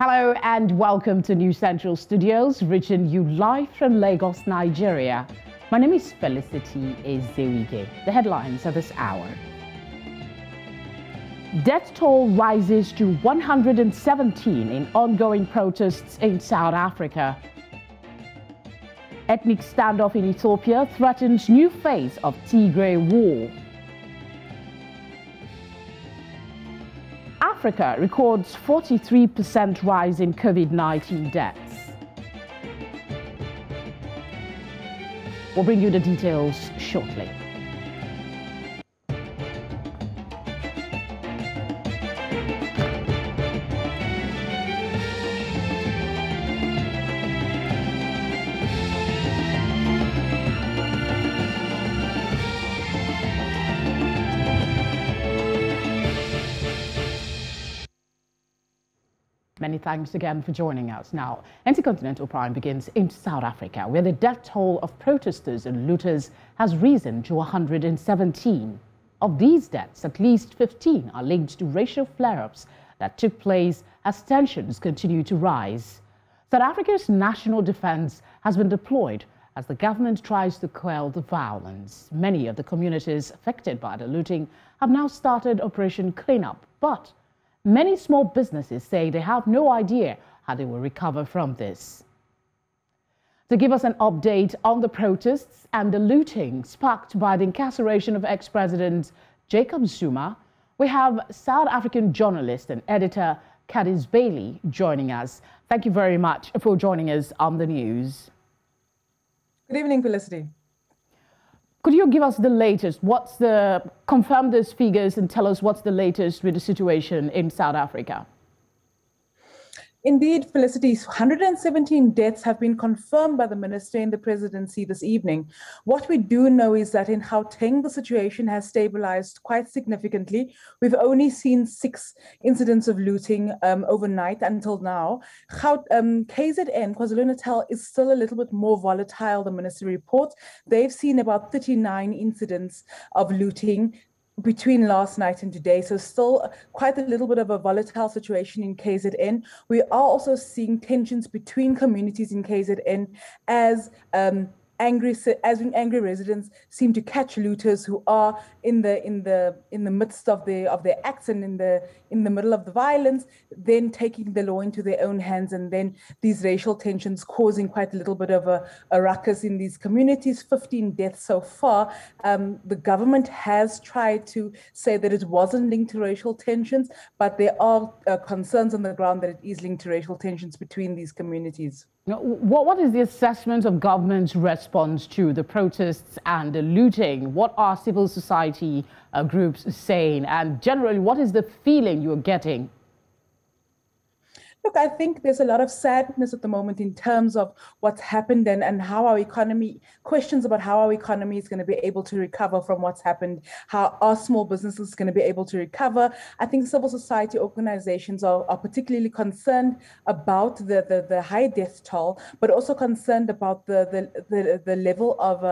Hello and welcome to New Central Studios, reaching you live from Lagos, Nigeria. My name is Felicity Ezewige. The headlines at this hour. Death toll rises to 117 in ongoing protests in South Africa. Ethnic standoff in Ethiopia threatens new phase of Tigray war. Africa records 43% rise in COVID-19 deaths. We'll bring you the details shortly. Many thanks again for joining us. Now, Continental Prime begins in South Africa, where the death toll of protesters and looters has risen to 117. Of these deaths, at least 15 are linked to racial flare-ups that took place as tensions continue to rise. South Africa's national defense has been deployed as the government tries to quell the violence. Many of the communities affected by the looting have now started Operation Cleanup, but many small businesses say they have no idea how they will recover from this. To give us an update on the protests and the looting sparked by the incarceration of ex-President Jacob Zuma, we have South African journalist and editor Candice Bailey joining us. Thank you very much for joining us on the news. Good evening, Felicity. Could you give us the latest? Confirm those figures and tell us what's the latest with the situation in South Africa? Indeed, Felicity, 117 deaths have been confirmed by the minister in the presidency this evening. What we do know is that in Gauteng, the situation has stabilized quite significantly. We've only seen 6 incidents of looting overnight until now. KZN, KwaZulu-Natal, is still a little bit more volatile, the ministry reports. They've seen about 39 incidents of looting between last night and today, so still quite a little bit of a volatile situation in KZN. We are also seeing tensions between communities in KZN as angry residents seem to catch looters who are in the midst of their acts and in the middle of the violence, then taking the law into their own hands, and then these racial tensions causing quite a little bit of a ruckus in these communities. 15 deaths so far. The government has tried to say that it wasn't linked to racial tensions, but there are concerns on the ground that it is linked to racial tensions between these communities. What is the assessment of government's response to the protests and the looting? What are civil society groups saying? And generally, what is the feeling you're getting? Look, I think there's a lot of sadness at the moment in terms of what's happened and how our economy, questions about how our economy is going to be able to recover from what's happened, how our small businesses are going to be able to recover. I think civil society organizations are particularly concerned about the high death toll, but also concerned about the level of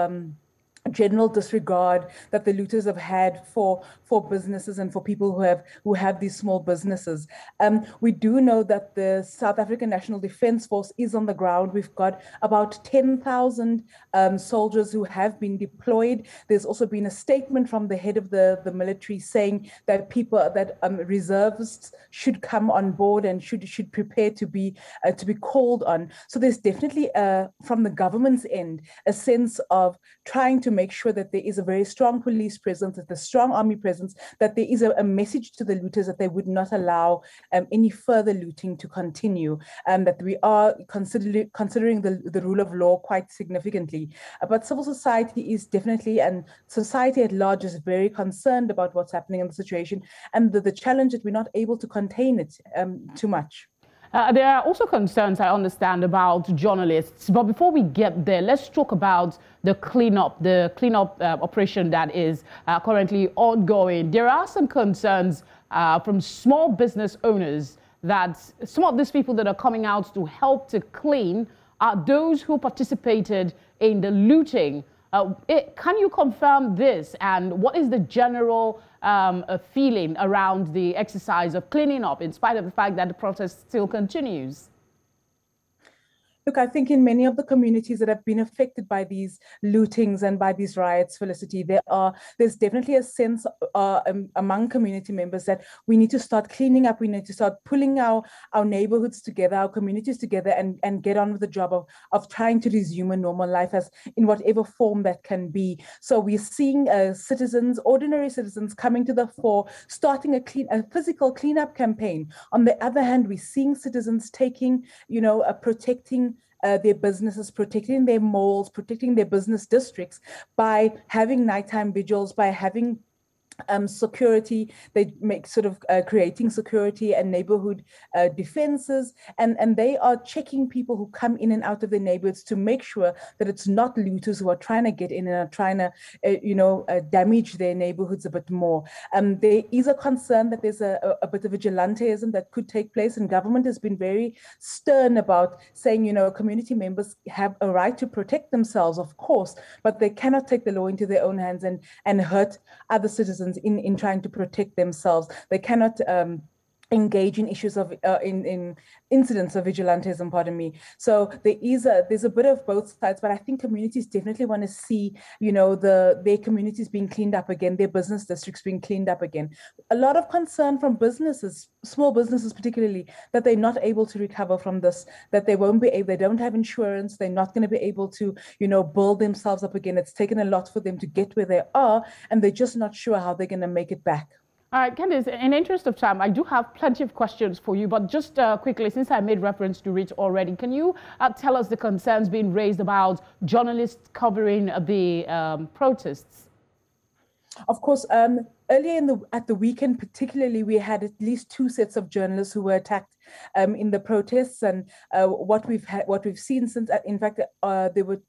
general disregard that the looters have had for businesses and for people who have these small businesses. We do know that the South African National Defence Force is on the ground. We've got about 10,000 soldiers who have been deployed. There's also been a statement from the head of the military saying that reservists should come on board and should prepare to be called on. So there's definitely from the government's end a sense of trying to make sure that there is a very strong police presence, that there's strong army presence, that there is a message to the looters that they would not allow any further looting to continue, and that we are considering the rule of law quite significantly. But civil society is definitely, and society at large is very concerned about what's happening in the situation and the challenge that we're not able to contain it too much. There are also concerns, I understand, about journalists. But before we get there, let's talk about the cleanup operation that is currently ongoing. There are some concerns from small business owners that some of these people that are coming out to help to clean are those who participated in the looting. Can you confirm this? And what is the general feeling around the exercise of cleaning up, in spite of the fact that the protest still continues? Look, I think in many of the communities that have been affected by these lootings and by these riots, Felicity, there's definitely a sense among community members that we need to start cleaning up. We need to start pulling our neighborhoods together, our communities together, and get on with the job of trying to resume a normal life as in whatever form that can be. So we're seeing ordinary citizens coming to the fore, starting a physical cleanup campaign. On the other hand, we're seeing citizens taking, protecting their businesses, protecting their malls, protecting their business districts by having nighttime vigils, by having security. They make creating security and neighborhood defenses, and they are checking people who come in and out of their neighborhoods to make sure that it's not looters who are trying to get in and are trying to damage their neighborhoods a bit more. There is a concern that there's a bit of vigilantism that could take place, and government has been very stern about saying, community members have a right to protect themselves, of course, but they cannot take the law into their own hands and hurt other citizens in trying to protect themselves. They cannot engage in issues of in incidents of vigilantism, pardon me. So there's a bit of both sides, but I think communities definitely want to see, their communities being cleaned up again, their business districts being cleaned up again. A lot of concern from businesses, small businesses particularly, that they're not able to recover from this, that they won't be able, they don't have insurance, they're not going to be able to, build themselves up again. It's taken a lot for them to get where they are, and they're just not sure how they're going to make it back. All right, Candice, in the interest of time, I do have plenty of questions for you, but just quickly, since I made reference to it already, can you tell us the concerns being raised about journalists covering the protests? Of course, earlier at the weekend, particularly, we had at least 2 sets of journalists who were attacked in the protests, and what we've seen since, in fact, they were.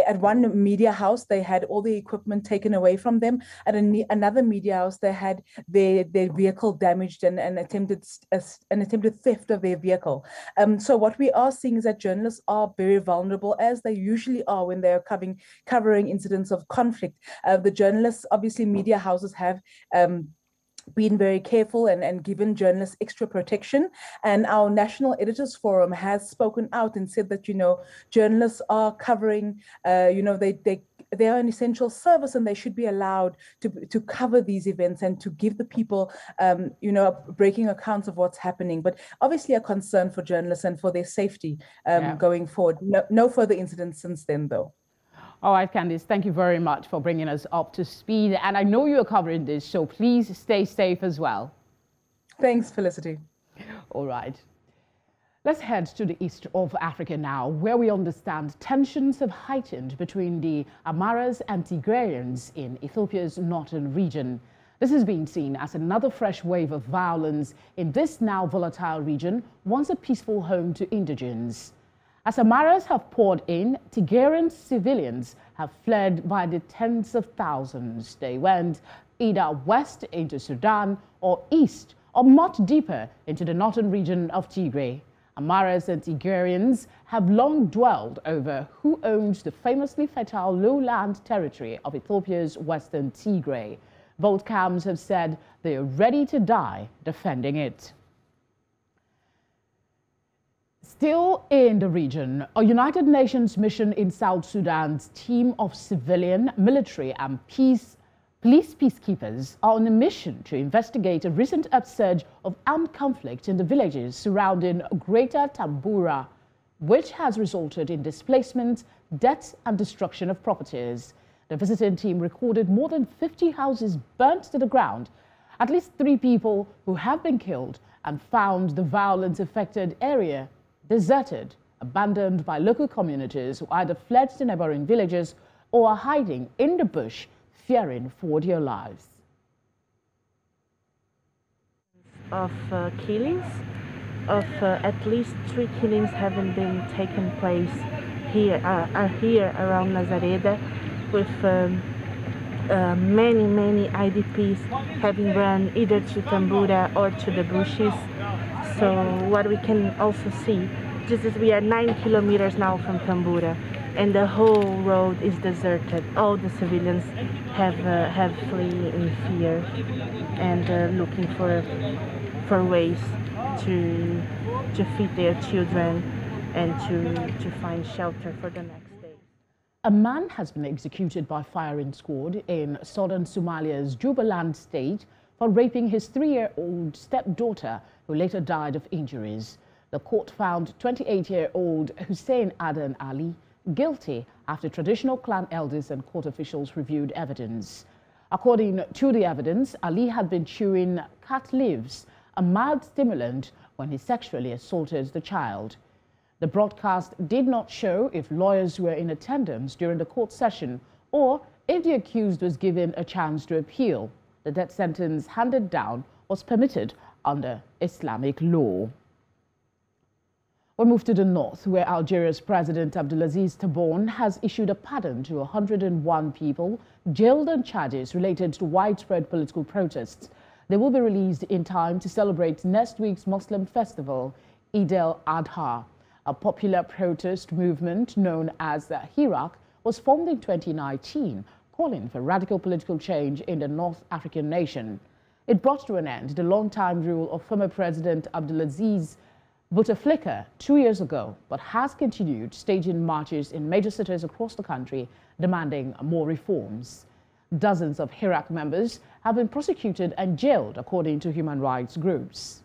At one media house, they had all the equipment taken away from them. At another media house, they had their vehicle damaged and attempted theft of their vehicle. So what we are seeing is that journalists are very vulnerable, as they usually are when they are covering incidents of conflict. The journalists, obviously, media houses have been very careful and given journalists extra protection. And our National Editors Forum has spoken out and said that, journalists are covering, they are an essential service, and they should be allowed to cover these events and to give the people, breaking accounts of what's happening. But obviously a concern for journalists and for their safety going forward. No further incidents since then, though. All right, Candice, thank you very much for bringing us up to speed. And I know you're covering this, so please stay safe as well. Thanks, Felicity. All right. Let's head to the east of Africa now, where we understand tensions have heightened between the Amharas and Tigrayans in Ethiopia's northern region. This is being seen as another fresh wave of violence in this now volatile region, once a peaceful home to indigents. As Amharas have poured in, Tigrayan civilians have fled by the tens of thousands. They went either west into Sudan or east or much deeper into the northern region of Tigray. Amharas and Tigrayans have long dwelled over who owns the famously fertile lowland territory of Ethiopia's western Tigray. Both camps have said they are ready to die defending it. Still in the region, a United Nations mission in South Sudan's team of civilian, military and police peacekeepers are on a mission to investigate a recent upsurge of armed conflict in the villages surrounding Greater Tambura, which has resulted in displacement, death and destruction of properties. The visiting team recorded more than 50 houses burnt to the ground, at least 3 people who have been killed, and found the violence-affected area deserted, abandoned by local communities who either fled to neighboring villages or are hiding in the bush, fearing for their lives. Of killings, at least 3 killings having been taken place here around Nazareth, with many IDPs having run either to Tambura or to the bushes. So what we can also see, just as we are 9 kilometers now from Tambura, and the whole road is deserted. All the civilians have flee in fear and looking for ways to feed their children and to find shelter for the next day. A man has been executed by firing squad in southern Somalia's Jubaland state for raping his 3-year-old stepdaughter, who later died of injuries. The court found 28-year-old Hussein Adan Ali guilty after traditional clan elders and court officials reviewed evidence. According to the evidence, Ali had been chewing cat leaves, a mild stimulant, when he sexually assaulted the child. The broadcast did not show if lawyers were in attendance during the court session or if the accused was given a chance to appeal. The death sentence handed down was permitted under Islamic law. We move to the north, where Algeria's President Abdelaziz Tebboune has issued a pardon to 101 people jailed on charges related to widespread political protests. They will be released in time to celebrate next week's Muslim festival, ul-Adha. A popular protest movement known as the Hirak was formed in 2019, calling for radical political change in the North African nation. It brought to an end the long-time rule of former President Abdelaziz Bouteflika 2 years ago, but has continued staging marches in major cities across the country demanding more reforms. Dozens of Hirak members have been prosecuted and jailed, according to human rights groups.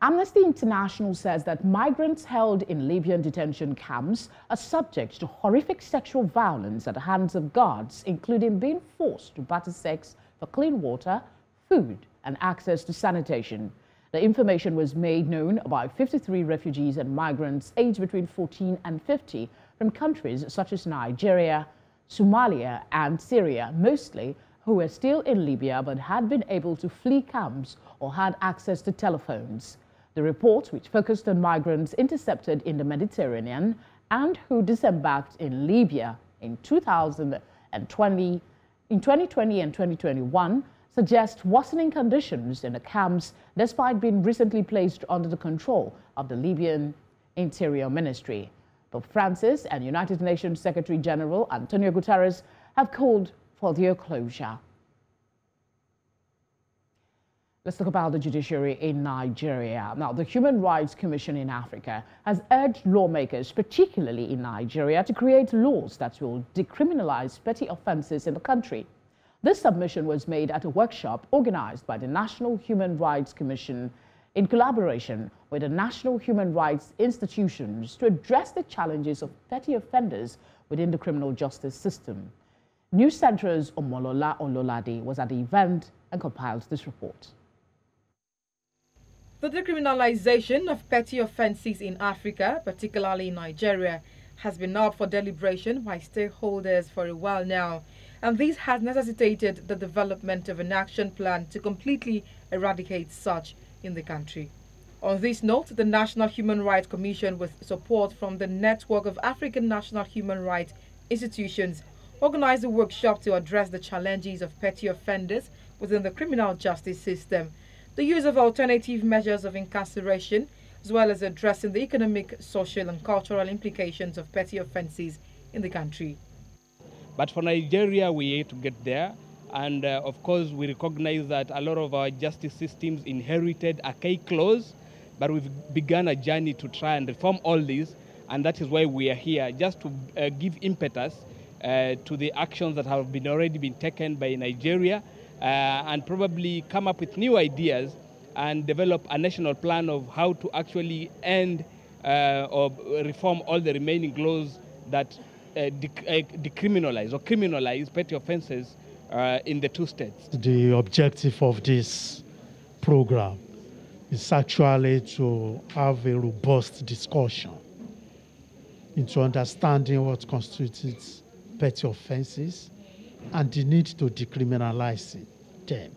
Amnesty International says that migrants held in Libyan detention camps are subject to horrific sexual violence at the hands of guards, including being forced to barter sex for clean water, food, and access to sanitation. The information was made known by 53 refugees and migrants aged between 14 and 50 from countries such as Nigeria, Somalia, and Syria, mostly who were still in Libya but had been able to flee camps or had access to telephones. The report, which focused on migrants intercepted in the Mediterranean and who disembarked in Libya in 2020 and 2021, suggests worsening conditions in the camps despite being recently placed under the control of the Libyan Interior Ministry. Pope Francis and United Nations Secretary General Antonio Guterres have called for their closure. Let's talk about the judiciary in Nigeria. Now, the Human Rights Commission in Africa has urged lawmakers, particularly in Nigeria, to create laws that will decriminalize petty offenses in the country. This submission was made at a workshop organized by the National Human Rights Commission in collaboration with the National Human Rights Institutions to address the challenges of petty offenders within the criminal justice system. News Centre's Omolola Ololade was at the event and compiled this report. The decriminalization of petty offences in Africa, particularly in Nigeria, has been up for deliberation by stakeholders for a while now, and this has necessitated the development of an action plan to completely eradicate such in the country. On this note, the National Human Rights Commission, with support from the Network of African National Human Rights Institutions, organized a workshop to address the challenges of petty offenders within the criminal justice system, the use of alternative measures of incarceration, as well as addressing the economic, social and cultural implications of petty offences in the country. But for Nigeria, we have to get there. And of course, we recognize that a lot of our justice systems inherited archaic laws, but we've begun a journey to try and reform all these. And that is why we are here, just to give impetus to the actions that have already been taken by Nigeria, and probably come up with new ideas and develop a national plan of how to actually end or reform all the remaining laws that decriminalize or criminalize petty offenses in the two states. The objective of this program is actually to have a robust discussion into understanding what constitutes petty offenses and the need to decriminalize them.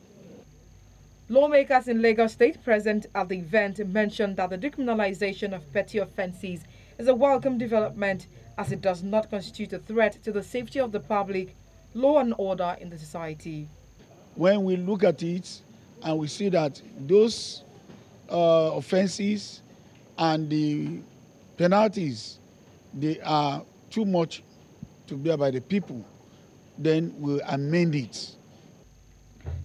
Lawmakers in Lagos State present at the event mentioned that the decriminalization of petty offences is a welcome development, as it does not constitute a threat to the safety of the public, law and order in the society. When we look at it and we see that those offenses and the penalties they are too much to bear by the people, then we'll amend it.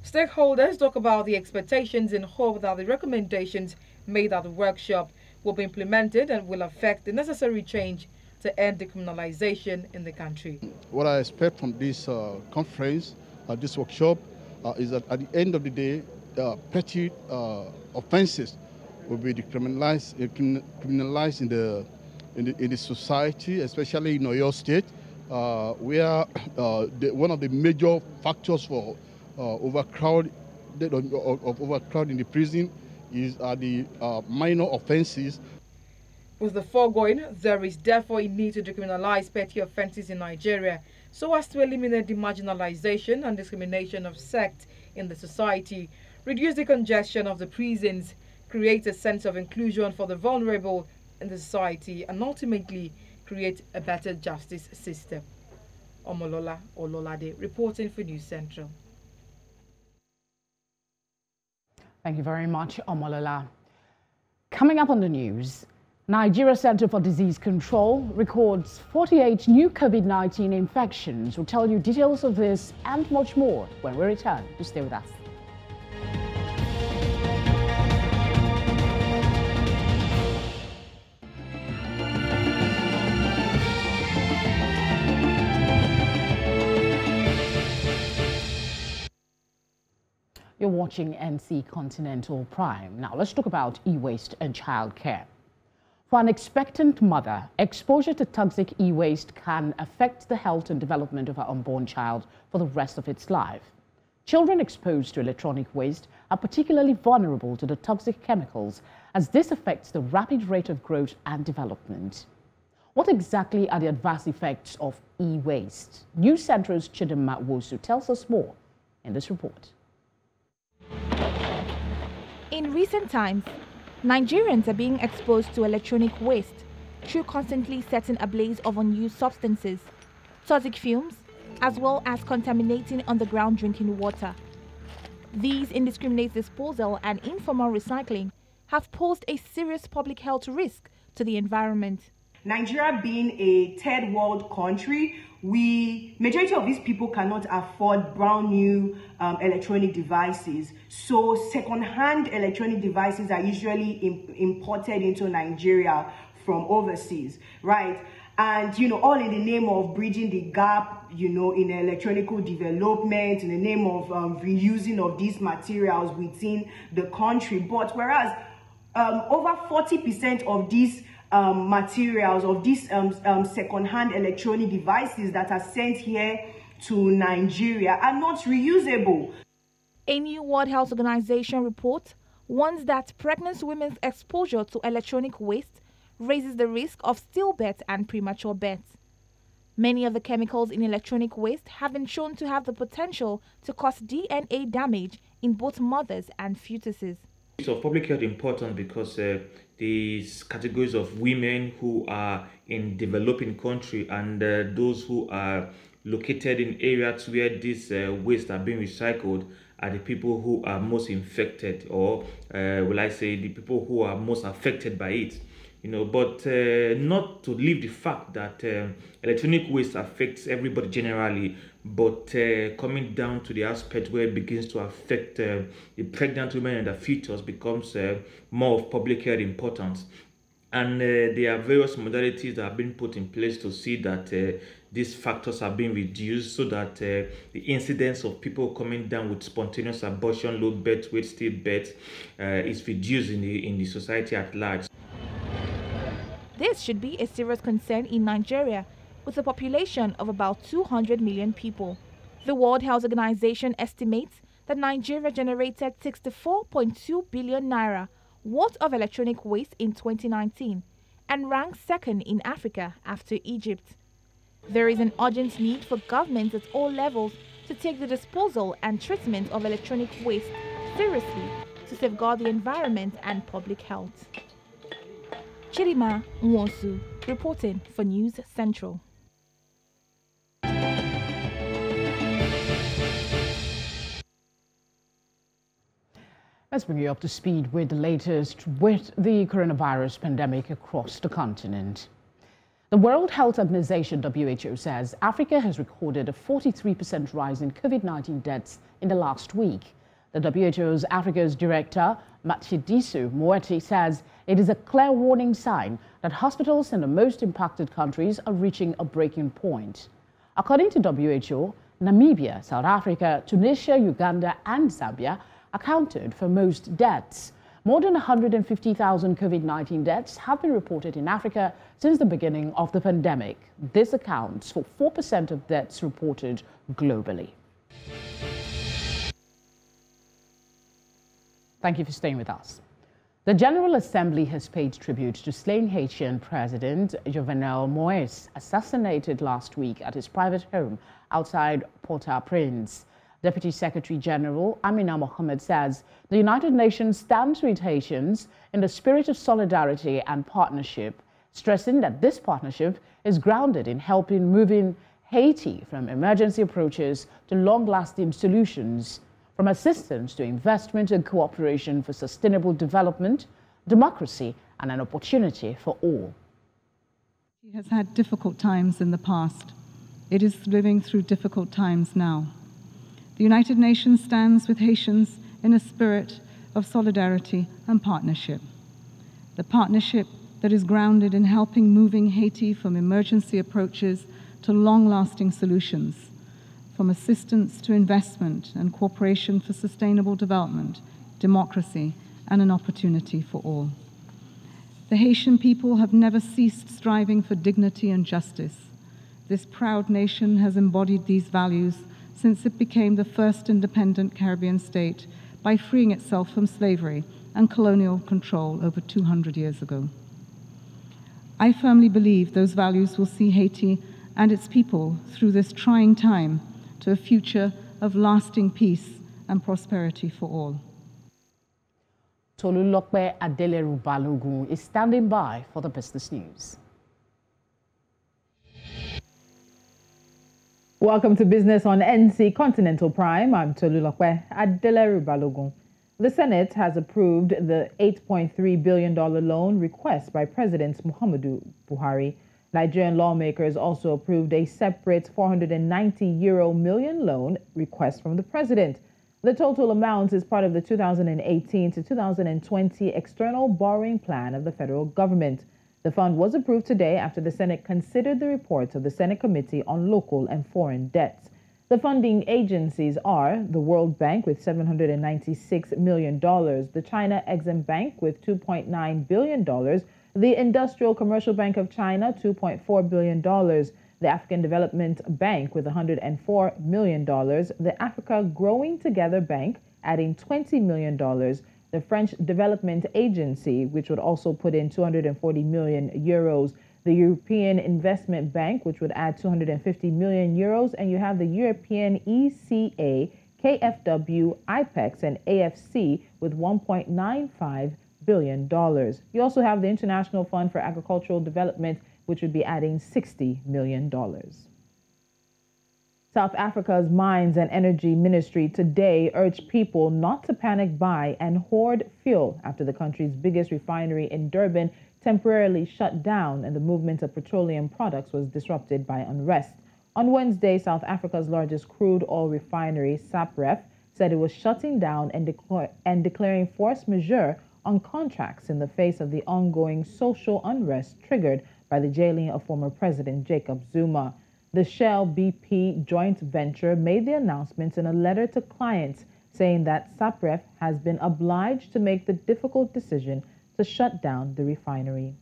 Stakeholders talk about the expectations and hope that the recommendations made at the workshop will be implemented and will affect the necessary change to end decriminalization in the country. What I expect from this conference, this workshop, is that at the end of the day, petty offenses will be decriminalized, criminalized in the society, especially in Oyo State, where one of the major factors for overcrowding in the prison is the minor offenses. With the foregoing, there is therefore a need to decriminalize petty offenses in Nigeria so as to eliminate the marginalization and discrimination of sect in the society, reduce the congestion of the prisons, create a sense of inclusion for the vulnerable in the society, and ultimately create a better justice system. Omolola Ololade reporting for News Central. Thank you very much, Omolola. Coming up on the news, Nigeria Center for Disease Control records 48 new COVID-19 infections. We'll tell you details of this and much more when we return. Just stay with us. You're watching NC Continental Prime. Now let's talk about e-waste and childcare. For an expectant mother, exposure to toxic e-waste can affect the health and development of her unborn child for the rest of its life. Children exposed to electronic waste are particularly vulnerable to the toxic chemicals, as this affects the rapid rate of growth and development. What exactly are the adverse effects of e-waste? News Central's Chidinma Wosu tells us more in this report. In recent times, Nigerians are being exposed to electronic waste through constantly setting a blaze of unused substances, toxic fumes, as well as contaminating underground drinking water. These indiscriminate disposal and informal recycling have posed a serious public health risk to the environment. Nigeria being a third world country, majority of these people cannot afford brand new electronic devices. So second-hand electronic devices are usually imported into Nigeria from overseas, right? And, all in the name of bridging the gap, in electronical development, in the name of reusing of these materials within the country. But whereas over 40% of these materials of these second-hand electronic devices that are sent here to Nigeria are not reusable. A new World Health Organization report warns that pregnant women's exposure to electronic waste raises the risk of stillbirth and premature birth. Many of the chemicals in electronic waste have been shown to have the potential to cause DNA damage in both mothers and fetuses. It's of public health importance because these categories of women who are in developing country and those who are located in areas where these waste are being recycled are the people who are most infected, or will I say the people who are most affected by it. But not to leave the fact that electronic waste affects everybody generally, but coming down to the aspect where it begins to affect the pregnant women and the fetus becomes more of public health importance. And there are various modalities that have been put in place to see that these factors are being reduced so that the incidence of people coming down with spontaneous abortion, low birth weight, stillbirth is reduced in the society at large. This should be a serious concern in Nigeria, with a population of about 200 million people. The World Health Organization estimates that Nigeria generated 64.2 billion naira worth of electronic waste in 2019 and ranks second in Africa after Egypt. There is an urgent need for governments at all levels to take the disposal and treatment of electronic waste seriously to safeguard the environment and public health. Chidinma Wosu reporting for News Central. Let's bring you up to speed with the latest with the coronavirus pandemic across the continent. The World Health Organization, WHO, says Africa has recorded a 43% rise in COVID-19 deaths in the last week. The WHO's Africa's director, Matshidiso Moeti, says it is a clear warning sign that hospitals in the most impacted countries are reaching a breaking point. According to WHO, Namibia, South Africa, Tunisia, Uganda, and Zambia accounted for most deaths. More than 150,000 COVID-19 deaths have been reported in Africa since the beginning of the pandemic. This accounts for 4% of deaths reported globally. Thank you for staying with us. The General Assembly has paid tribute to slain Haitian President Jovenel Moïse, assassinated last week at his private home outside Port-au-Prince. Deputy Secretary General Amina Mohamed says the United Nations stands with Haitians in the spirit of solidarity and partnership, stressing that this partnership is grounded in helping moving Haiti from emergency approaches to long-lasting solutions, from assistance to investment and cooperation for sustainable development, democracy, and an opportunity for all. He has had difficult times in the past. It is living through difficult times now. The United Nations stands with Haitians in a spirit of solidarity and partnership. The partnership that is grounded in helping moving Haiti from emergency approaches to long-lasting solutions, from assistance to investment and cooperation for sustainable development, democracy, and an opportunity for all. The Haitian people have never ceased striving for dignity and justice. This proud nation has embodied these values since it became the first independent Caribbean state by freeing itself from slavery and colonial control over 200 years ago. I firmly believe those values will see Haiti and its people through this trying time to a future of lasting peace and prosperity for all. Tolulokpe Adeleru Balogun is standing by for the business news. Welcome to Business on NC Continental Prime. I'm Tolulokpe Adeleru Balogun. The Senate has approved the $8.3 billion loan request by President Muhammadu Buhari. Nigerian lawmakers also approved a separate €490 million loan request from the president. The total amount is part of the 2018 to 2020 external borrowing plan of the federal government. The fund was approved today after the Senate considered the reports of the Senate Committee on Local and Foreign Debts. The funding agencies are the World Bank with $796 million, the China Exim Bank with $2.9 billion, the Industrial Commercial Bank of China, $2.4 billion, the African Development Bank with $104 million, the Africa Growing Together Bank adding $20 million, the French Development Agency, which would also put in 240 million euros, the European Investment Bank, which would add 250 million euros, and you have the European ECA, KFW, IPEX, and AFC with $1.95 billion. You also have the International Fund for Agricultural Development, which would be adding $60 million. South Africa's Mines and Energy Ministry today urged people not to panic buy and hoard fuel after the country's biggest refinery in Durban temporarily shut down and the movement of petroleum products was disrupted by unrest. On Wednesday, South Africa's largest crude oil refinery, SAPREF, said it was shutting down and declaring force majeure on contracts in the face of the ongoing social unrest triggered by the jailing of former President Jacob Zuma. The Shell BP joint venture made the announcements in a letter to clients saying that SAPREF has been obliged to make the difficult decision to shut down the refinery.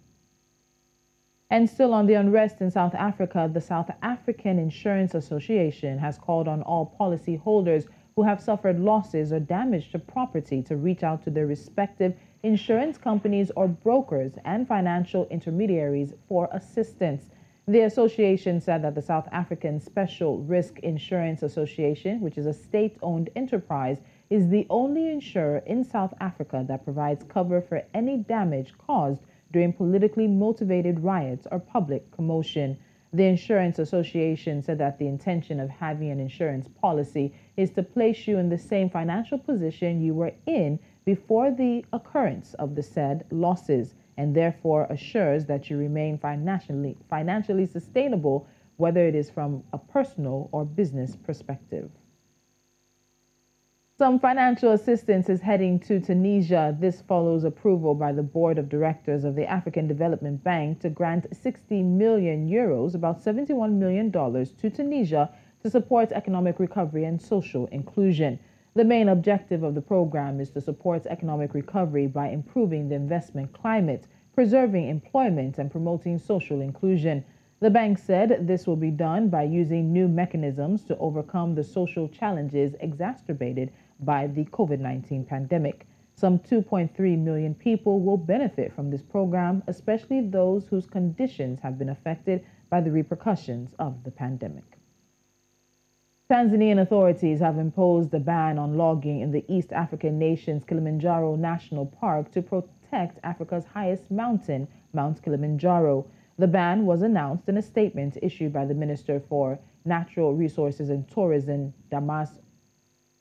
And still on the unrest in South Africa, the South African Insurance Association has called on all policyholders who have suffered losses or damage to property to reach out to their respective insurance companies or brokers and financial intermediaries for assistance. The association said that the South African Special Risk Insurance Association, which is a state-owned enterprise, is the only insurer in South Africa that provides cover for any damage caused during politically motivated riots or public commotion. The Insurance Association said that the intention of having an insurance policy is to place you in the same financial position you were in before the occurrence of the said losses, and therefore assures that you remain financially sustainable, whether it is from a personal or business perspective. Some financial assistance is heading to Tunisia. This follows approval by the Board of Directors of the African Development Bank to grant 60 million euros, about $71 million, to Tunisia to support economic recovery and social inclusion. The main objective of the program is to support economic recovery by improving the investment climate, preserving employment, and promoting social inclusion. The bank said this will be done by using new mechanisms to overcome the social challenges exacerbated by the COVID-19 pandemic. Some 2.3 million people will benefit from this program, especially those whose conditions have been affected by the repercussions of the pandemic. Tanzanian authorities have imposed a ban on logging in the East African nation's Kilimanjaro National Park to protect Africa's highest mountain, Mount Kilimanjaro. The ban was announced in a statement issued by the Minister for Natural Resources and Tourism, Damas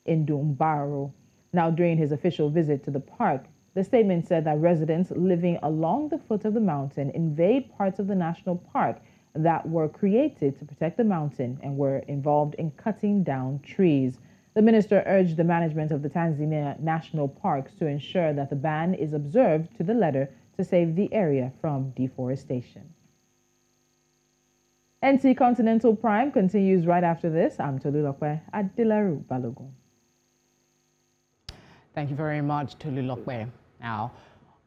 Ndumbaro. Now, during his official visit to the park, the statement said that residents living along the foot of the mountain invade parts of the national park that were created to protect the mountain and were involved in cutting down trees. The minister urged the management of the Tanzania national parks to ensure that the ban is observed to the letter to save the area from deforestation. NC Continental Prime continues right after this. I'm Tolulokwe Adilaru Balogun. Thank you very much, Tolulokwe. Now,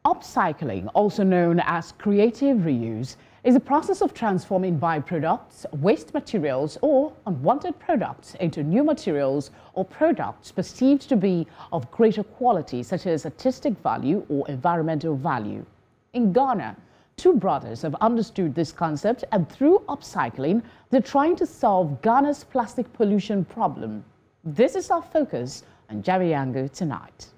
upcycling, also known as creative reuse, is a process of transforming byproducts, waste materials, or unwanted products into new materials or products perceived to be of greater quality, such as artistic value or environmental value. In Ghana, two brothers have understood this concept, and through upcycling, they're trying to solve Ghana's plastic pollution problem. This is our focus on Jariango tonight.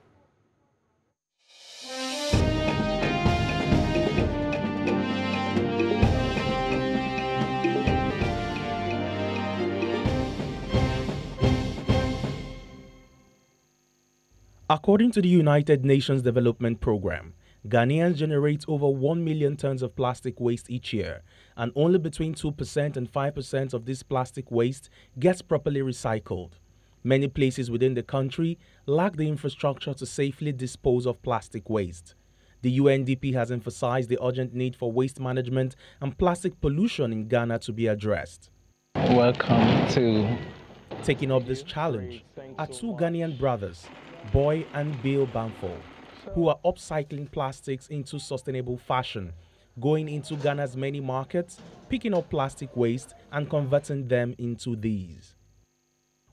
According to the United Nations Development Programme, Ghanaians generate over 1 million tons of plastic waste each year, and only between 2% and 5% of this plastic waste gets properly recycled. Many places within the country lack the infrastructure to safely dispose of plastic waste. The UNDP has emphasized the urgent need for waste management and plastic pollution in Ghana to be addressed. Welcome to... Taking up this challenge are two Ghanaian brothers, Boy and Bill Bamford, who are upcycling plastics into sustainable fashion, going into Ghana's many markets, picking up plastic waste and converting them into these.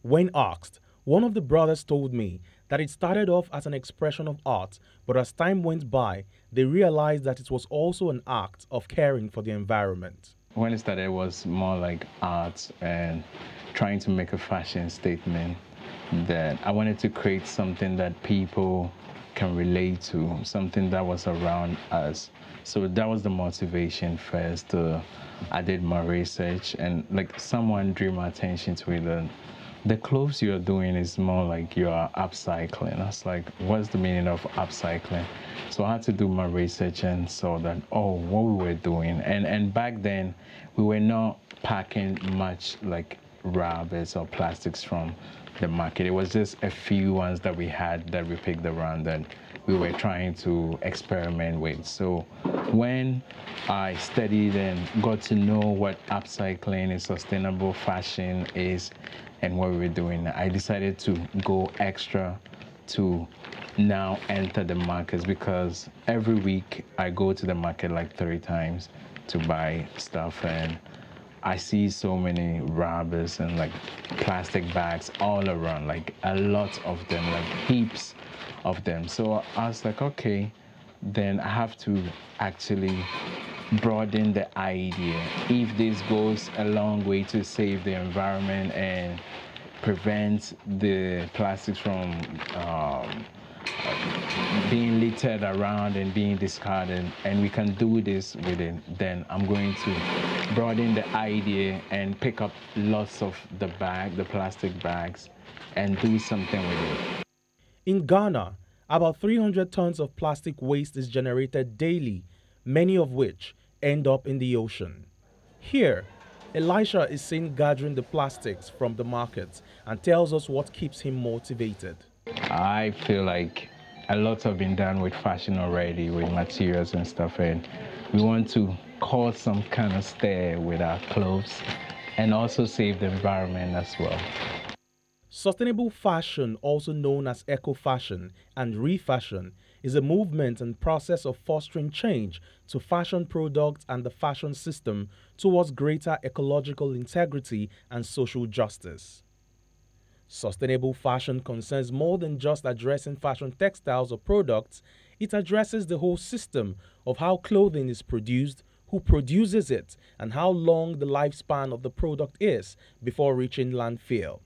When asked, one of the brothers told me that it started off as an expression of art, but as time went by, they realized that it was also an act of caring for the environment. When it started, it was more like art and trying to make a fashion statement, that I wanted to create something that people can relate to, something that was around us. So that was the motivation first. I did my research, and like someone drew my attention to it. The clothes you're doing is more like you're upcycling. I was like, what's the meaning of upcycling? So I had to do my research and saw that, oh, what we were doing. And back then, we were not packing much like rubbers or plastics from the market. It was just a few ones that we had that we picked around that we were trying to experiment with. So when I studied and got to know what upcycling and sustainable fashion is and what we were doing, I decided to go extra to now enter the markets, because every week I go to the market like 3 times to buy stuff, and I see so many rubbers and like plastic bags all around, like a lot of them, like heaps of them. So I was like, okay, then I have to actually broaden the idea. If this goes a long way to save the environment and prevent the plastics from being littered around and being discarded, and we can do this with it, then I'm going to broaden the idea and pick up lots of the plastic bags, and do something with it. In Ghana, about 300 tons of plastic waste is generated daily, many of which end up in the ocean. Here, Elisha is seen gathering the plastics from the markets and tells us what keeps him motivated. I feel like a lot have been done with fashion already, with materials and stuff, and we want to cause some kind of stir with our clothes and also save the environment as well. Sustainable fashion, also known as eco-fashion and refashion, is a movement and process of fostering change to fashion products and the fashion system towards greater ecological integrity and social justice. Sustainable fashion concerns more than just addressing fashion textiles or products. It addresses the whole system of how clothing is produced, who produces it, and how long the lifespan of the product is before reaching landfill.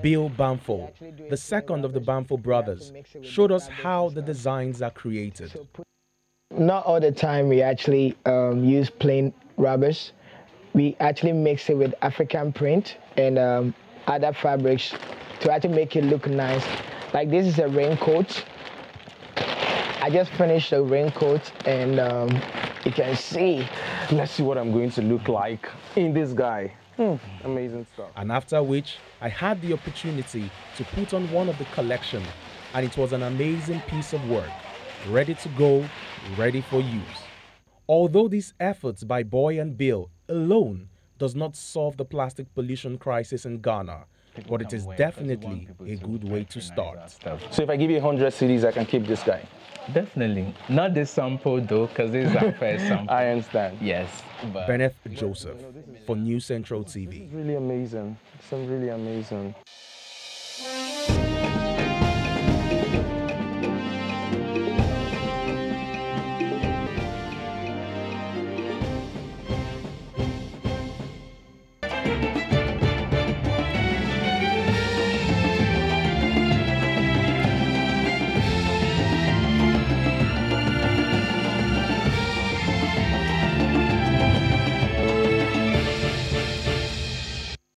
Bill Bamford, the second of the Bamford brothers, showed us how the designs are created. Not all the time we actually use plain rubbers. We actually mix it with African print and other fabrics to actually make it look nice. Like this is a raincoat. I just finished a raincoat and you can see. Let's see what I'm going to look like in this guy. Amazing stuff. And after which, I had the opportunity to put on one of the collection, and it was an amazing piece of work, ready to go, ready for use. Although these efforts by Boy and Bill alone does not solve the plastic pollution crisis in Ghana, but it is definitely a good way to start. So if I give you 100 CDs, I can keep this guy? Definitely. Not this sample though, because this is our first sample. I understand. Yes. But Bennett Joseph for New Central TV. This is really amazing. It's really amazing.